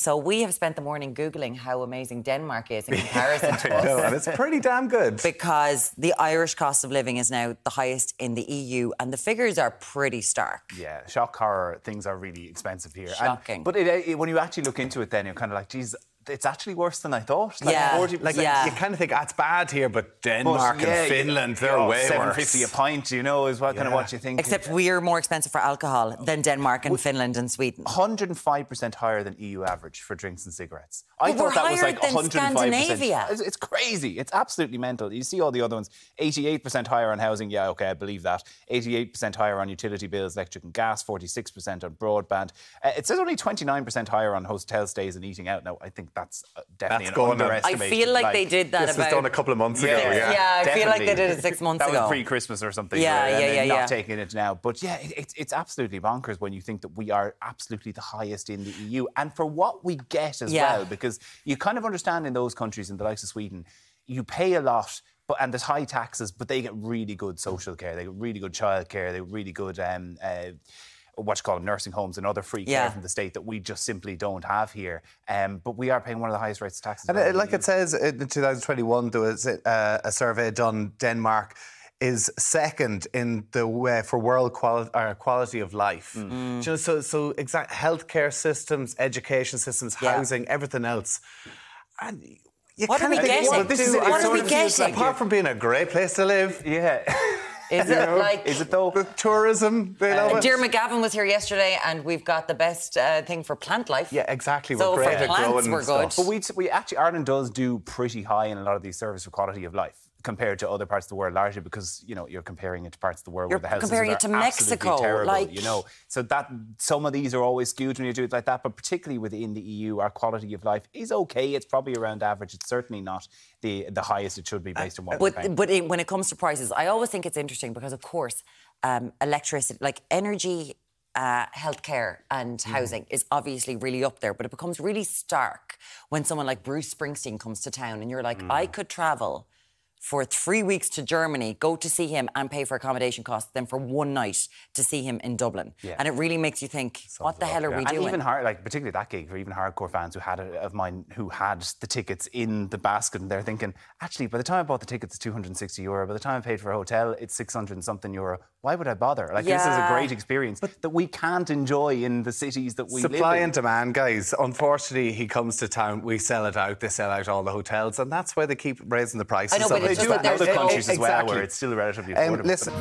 So we have spent the morning Googling how amazing Denmark is in comparison to us. And it's pretty damn good. Because the Irish cost of living is now the highest in the EU, and the figures are pretty stark. Yeah, shock horror, things are really expensive here. Shocking. But when you actually look into it then, you're kind of like, geez, it's actually worse than I thought. Like Yeah. 40%. Like, you kind of think, it's bad here, but Denmark But, and Finland, they're way $7.50 a pint, you know, is what kind of what you think. Except we're more expensive for alcohol than Denmark and Finland and Sweden. 105% higher than EU average for drinks and cigarettes. I But thought we're that was higher like than 105%. Scandinavia. It's crazy. It's absolutely mental. You see all the other ones. 88% higher on housing. Yeah, OK, I believe that. 88% higher on utility bills, electric and gas. 46% on broadband. It says only 29% higher on hotel stays and eating out. Now, I think that's definitely an underestimation. I feel like they did that This was done a couple of months ago, Yeah, I feel like they did it 6 months ago. That was pre-Christmas or something. Not taking it now. But yeah, it's absolutely bonkers when you think that we are absolutely the highest in the EU. And for what we get as well, because you kind of understand in those countries, in the likes of Sweden, you pay a lot, and there's high taxes, but they get really good social care. They get really good childcare. They get really good nursing homes and other free care from the state that we just simply don't have here. But we are paying one of the highest rates of taxes. And like it says, in 2021, there was a survey done. Denmark is second in the way for world quality of life. You know, so exact healthcare systems, education systems, housing, everything else. And what are we getting? What are we getting? Apart from being a great place to live. Yeah. Is it like... Is it though? The tourism, they love it. Dear McGavin was here yesterday, and we've got the best thing for plant life. Yeah, exactly. So we're great for plants, we're good. But we actually, Ireland does do pretty high in a lot of these surveys for quality of life compared to other parts of the world, largely because, you know, you're comparing it to parts of the world where the houses comparing are it to absolutely Mexico, terrible, like... you know. So that some of these are always skewed when you do it like that, but particularly within the EU, our quality of life is okay. It's probably around average. It's certainly not the highest it should be based on what we're paying. But when it comes to prices, I always think it's interesting because, of course, electricity, like energy, healthcare and housing is obviously really up there, but it becomes really stark when someone like Bruce Springsteen comes to town and you're like, I could travel for 3 weeks to Germany, go to see him and pay for accommodation costs, then for one night to see him in Dublin. Yeah. And it really makes you think, what the hell are we doing? And even particularly that gig, for even hardcore fans who had the tickets in the basket, and they're thinking, actually, by the time I bought the tickets, it's €260. By the time I paid for a hotel, it's 600 and something euro. Why would I bother? Like, this is a great experience that we can't enjoy in the cities that we live in. Supply and demand, guys. Unfortunately, he comes to town, we sell it out, they sell out all the hotels, and that's why they keep raising the prices. I know, but they do it in other countries as well, where it's still relatively affordable. Listen.